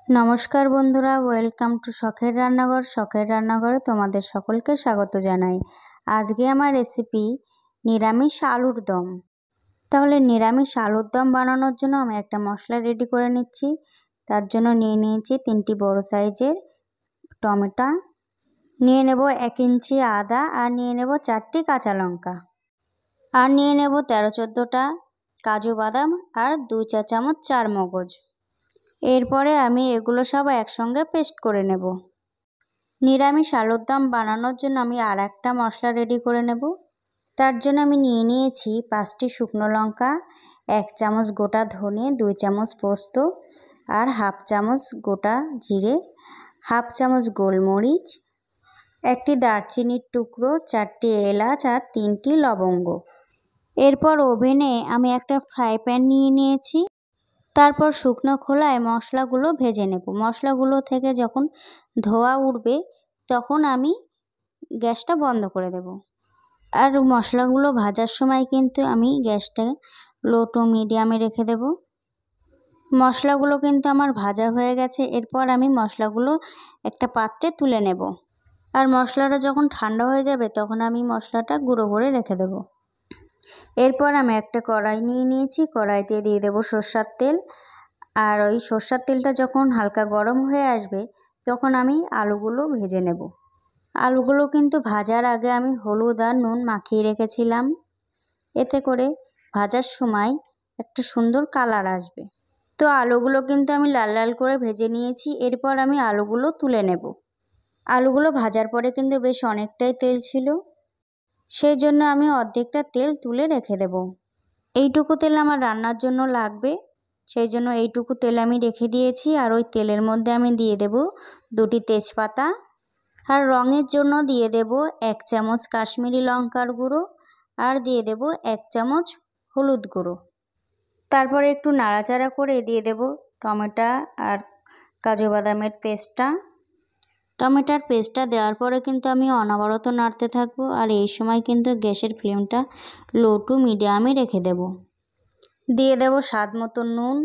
নমস্কার বন্ধুরা, welcome to শখের রান্নাঘর। শখের রান্নাঘরে তোমাদের সকলকে স্বাগত জানাই। আজকে আমার রেসিপি নিরামিষ আলুর দম। তাহলে নিরামিষ আলুর দম বানানোর জন্য আমি একটা মশলা রেডি করে নিচ্ছি। তার জন্য নিয়ে নিয়েছি 3টি বড় সাইজের টমেটো, নিয়ে নেব 1 ইঞ্চি আদা, আর নিয়ে নেব 4টি কাঁচা লঙ্কা, আর নিয়ে নেব 13-14টা কাজু বাদাম, আর 2 চা চামচ চারমগজ। এরপরে আমি এগুলো সব একসঙ্গে পেস্ট করে নেব। নিরামিষ আলুর দম বানানোর জন্য আমি আর একটা মশলা রেডি করে নেব। তার জন্য আমি নিয়ে নিয়েছি 5টি শুকনো লঙ্কা, 1 চামচ গোটা ধনে, 2 চামচ পোস্ত, আর হাফ চামচ গোটা জিরে, হাফ চামচ গোলমরিচ, 1টি দারচিনির টুকরো, 4টি এলাচ, আর 3টি লবঙ্গ। এরপর ওভেনে আমি একটা ফ্রাই প্যান নিয়ে নিয়েছি। তারপর শুকনো খোলায় মশলাগুলো ভেজে নেব। মশলাগুলো থেকে যখন ধোঁয়া উঠবে তখন আমি গ্যাসটা বন্ধ করে দেব। আর মশলাগুলো ভাজার সময় কিন্তু আমি গ্যাসটা লো টু মিডিয়ামে রেখে দেব। মশলাগুলো কিন্তু আমার ভাজা হয়ে গেছে। এরপর আমি মশলাগুলো একটা পাত্রে তুলে নেব। আর মশলাটা যখন ঠান্ডা হয়ে যাবে তখন আমি মশলাটা গুঁড়ো করে রেখে দেব। এরপর আমি একটা কড়াই নিয়ে নিয়েছি। কড়াইতে দিয়ে দেব সরষের তেল। আর ওই সরষের তেলটা যখন হালকা গরম হয়ে আসবে তখন আমি আলুগুলো ভেজে নেব। আলুগুলো কিন্তু ভাজার আগে আমি হলুদ আর নুন মাখিয়ে রেখেছিলাম। এতে করে ভাজার সময় একটা সুন্দর কালার আসবে। তো আলুগুলো কিন্তু আমি লাল লাল করে ভেজে নিয়েছি। এরপর আমি আলুগুলো তুলে নেব। আলুগুলো ভাজার পরে কিন্তু বেশ অনেকটাই তেল ছিল, সেই জন্য আমি অর্ধেকটা তেল তুলে রেখে দেব। এইটুকু তেল আমার রান্নার জন্য লাগবে, সেই জন্য এইটুকু তেল আমি রেখে দিয়েছি। আর ওই তেলের মধ্যে আমি দিয়ে দেব 2টি তেজপাতা, আর রঙের জন্য দিয়ে দেব 1 চামচ কাশ্মীরি লঙ্কার গুঁড়ো, আর দিয়ে দেব 1 চামচ হলুদ গুঁড়ো। তারপরে একটু নাড়াচাড়া করে দিয়ে দেব টমেটো আর কাজু বাদামের পেস্টটা। টমেটোর পেস্টটা দেওয়ার পরে কিন্তু আমি অনবরত নাড়তে থাকবো। আর এই সময় কিন্তু গ্যাসের ফ্লেমটা লো টু মিডিয়ামে রেখে দেব। দিয়ে দেব স্বাদ মতো নুন।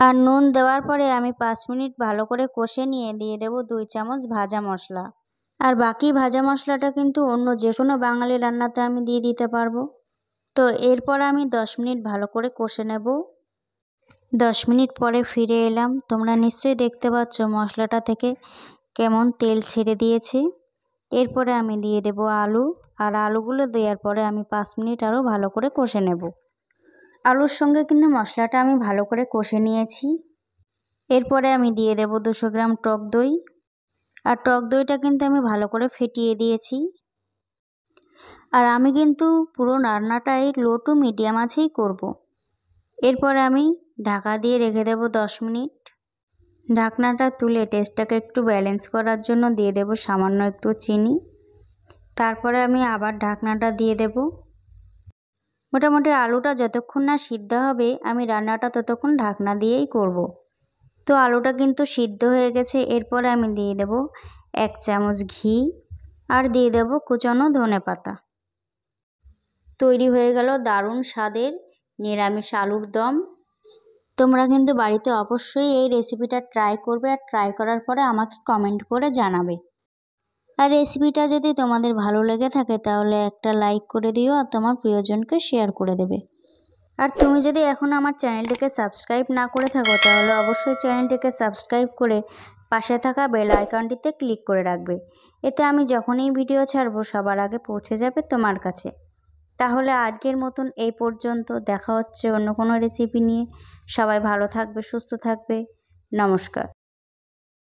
আর নুন দেওয়ার পরে আমি 5 মিনিট ভালো করে কষে নিয়ে দিয়ে দেব 2 চামচ ভাজা মশলা। আর বাকি ভাজা মশলাটা কিন্তু অন্য যে কোনো বাঙালি রান্নাতে আমি দিয়ে দিতে পারবো। তো এরপর আমি 10 মিনিট ভালো করে কষে নেব। 10 মিনিট পরে ফিরে এলাম। তোমরা নিশ্চয়ই দেখতে পাচ্ছ মশলাটা থেকে কেমন তেল ছেড়ে দিয়েছে। এরপরে আমি দিয়ে দেব আলু। আর আলুগুলো দেওয়ার পরে আমি 5 মিনিট আরও ভালো করে কষে নেব। আলুর সঙ্গে কিন্তু মশলাটা আমি ভালো করে কষে নিয়েছি। এরপরে আমি দিয়ে দেব 200 গ্রাম টক দই। আর টক দইটা কিন্তু আমি ভালো করে ফেটিয়ে দিয়েছি। আর আমি কিন্তু পুরো রান্নাটাই লো টু মিডিয়াম আঁচেই করব। এরপরে আমি ঢাকা দিয়ে রেখে দেব 10 মিনিট। ঢাকনাটা তুলে টেস্টটাকে একটু ব্যালেন্স করার জন্য দিয়ে দেব সামান্য একটু চিনি। তারপরে আমি আবার ঢাকনাটা দিয়ে দেব। মোটামুটি আলুটা যতক্ষণ না সিদ্ধ হবে আমি রান্নাটা ততক্ষণ ঢাকনা দিয়েই করব। তো আলুটা কিন্তু সিদ্ধ হয়ে গেছে। এরপরে আমি দিয়ে দেব 1 চামচ ঘি, আর দিয়ে দেব কুচানো ধনেপাতা। তৈরি হয়ে গেল দারুণ স্বাদের নিরামিষ আলুর দম। তোমরা কিন্তু বাড়িতে অবশ্যই এই রেসিপিটা ট্রাই করবে, আর ট্রাই করার পরে আমাকে কমেন্ট করে জানাবে। আর রেসিপিটা যদি তোমাদের ভালো লেগে থাকে তাহলে একটা লাইক করে দিও, আর তোমার প্রিয়জনকে শেয়ার করে দেবে। আর তুমি যদি এখন আমার চ্যানেলটিকে সাবস্ক্রাইব না করে থাকো তাহলে অবশ্যই চ্যানেলটিকে সাবস্ক্রাইব করে পাশে থাকা বেল আইকনটিতে ক্লিক করে রাখবে। এতে আমি যখনই ভিডিও ছাড়বো সবার আগে পৌঁছে যাবে তোমার কাছে। তাহলে আজকের মতন এই পর্যন্ত। দেখা হচ্ছে অন্য কোনো রেসিপি নিয়ে। সবাই ভালো থাকবে, সুস্থ থাকবে। নমস্কার।